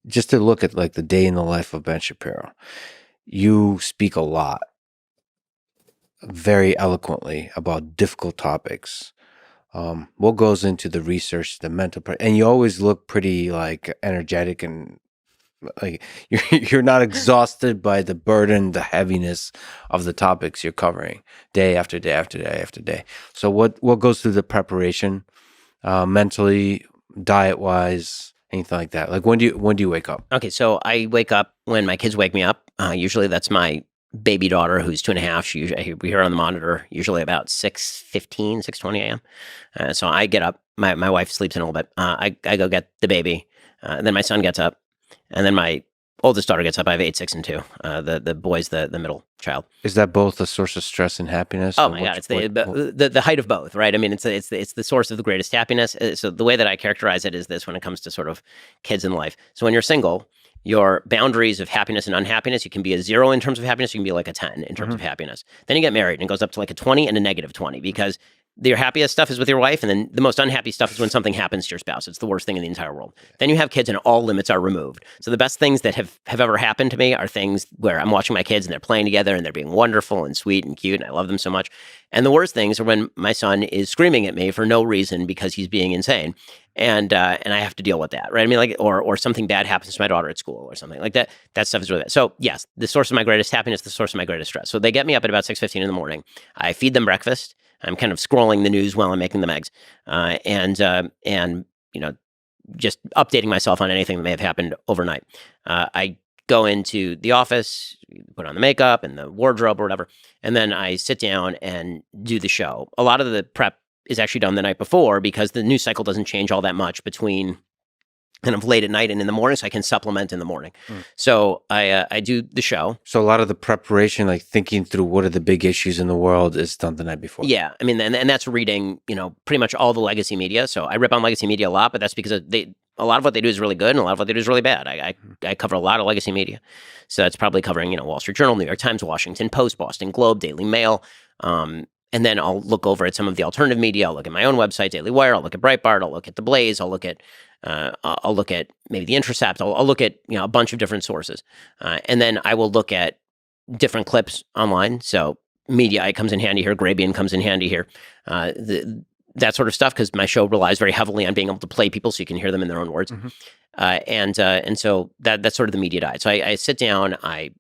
just to look at like the day in the life of Ben Shapiro, you speak a lot, very eloquently about difficult topics. What goes into the research, the and you always look pretty like energetic and like you're not exhausted by the burden, the heaviness of the topics you're covering day after day after day after day. So what goes through the preparation, mentally, diet wise, anything like that? Like when do you wake up? Okay, so I wake up when my kids wake me up. Usually that's my baby daughter who's 2.5. We hear her on the monitor usually about 6:15, 6:20 a.m. So I get up. My wife sleeps in a little bit. I go get the baby. Then my son gets up, and then my oldest daughter gets up. I have 8, 6, and 2. The boy's the middle child. Is that both a source of stress and happiness? Oh my God, it's the height of both, right? I mean, it's the source of the greatest happiness. So the way that I characterize it is this: when it comes to sort of kids in life. So when you're single, your boundaries of happiness and unhappiness, you can be a 0 in terms of happiness, you can be like a 10 in terms of happiness. Then you get married and it goes up to like a 20 and a -20 because your happiest stuff is with your wife, and then the most unhappy stuff is when something happens to your spouse. It's the worst thing in the entire world. Then you have kids and all limits are removed. So the best things that have ever happened to me are things where I'm watching my kids and they're playing together and they're being wonderful and sweet and cute and I love them so much. And the worst things are when my son is screaming at me for no reason because he's being insane. And I have to deal with that, right? I mean, like, or something bad happens to my daughter at school or something like that. That stuff is really bad. So yes, the source of my greatest happiness, the source of my greatest stress. So they get me up at about 6:15 in the morning. I feed them breakfast. I'm kind of scrolling the news while I'm making them eggs, and just updating myself on anything that may have happened overnight. I go into the office, put on the makeup and the wardrobe or whatever, and then I sit down and do the show. A lot of the prep is actually done the night before because the news cycle doesn't change all that much between kind of late at night and in the morning, so I can supplement in the morning. So I do the show. So a lot of the preparation, like thinking through what are the big issues in the world, is done the night before. Yeah, I mean, and that's reading, pretty much all the legacy media. So I rip on legacy media a lot, but that's because a lot of what they do is really good, and a lot of what they do is really bad. I cover a lot of legacy media, so that's probably covering Wall Street Journal, New York Times, Washington Post, Boston Globe, Daily Mail. And then I'll look over at some of the alternative media. I'll look at my own website, Daily Wire. I'll look at Breitbart. I'll look at The Blaze. I'll look at maybe The Intercept. I'll look at a bunch of different sources, and then I will look at different clips online. So Mediaite comes in handy here. Grabian comes in handy here. That sort of stuff, because my show relies very heavily on being able to play people so you can hear them in their own words. And so that's sort of the media diet. So I sit down, I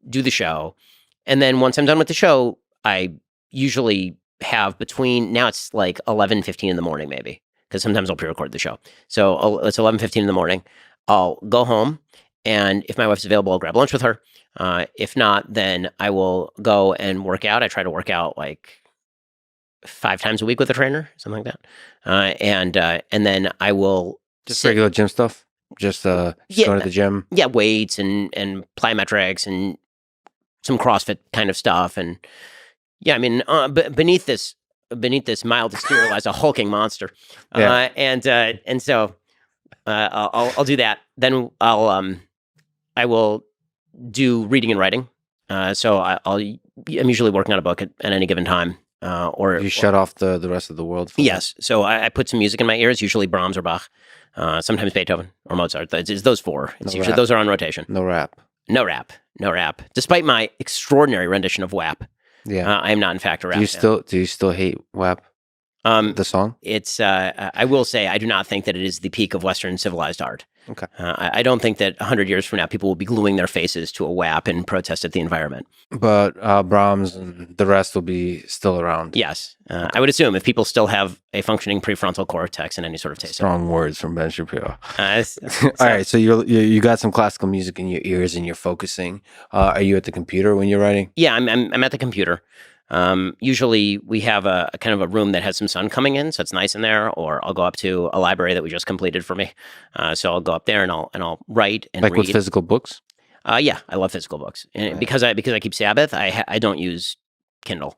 do the show, and then once I'm done with the show, I usually have now it's like 11:15 in the morning maybe, because sometimes I'll pre-record the show. So it's 11:15 in the morning. I'll go home, and if my wife's available, I'll grab lunch with her. If not, then I will go and work out. I try to work out like 5 times a week with a trainer, something like that. And then I will just regular gym stuff. Just going to the gym. Yeah, weights and plyometrics and some CrossFit kind of stuff. And yeah, I mean, beneath this mild exterior lies a hulking monster. Yeah. And so I'll do that. Then I will do reading and writing. So I'm usually working on a book at any given time. Or you shut off the rest of the world? Yes. So I put some music in my ears, usually Brahms or Bach, sometimes Beethoven or Mozart. It's those 4. It's usually those are on rotation. No rap. No rap. Despite my extraordinary rendition of WAP. Yeah. I am not in fact a rap fan. Do you still hate WAP? The song? It's I will say I do not think that it is the peak of Western civilized art. Okay. I don't think that 100 years from now people will be gluing their faces to a WAP and protest at the environment. But Brahms and the rest will be still around. Yes. Okay. I would assume if people still have a functioning prefrontal cortex and any sort of taste. Strong words from Ben Shapiro. All right. So you got some classical music in your ears and you're focusing. Are you at the computer when you're writing? Yeah, I'm at the computer. Usually we have a kind of a room that has some sun coming in, so it's nice in there. Or I'll go up to a library that we just completed for me. So I'll go up there and I'll write and read. With physical books? Yeah, I love physical books, and because I keep Sabbath, I don't use Kindle.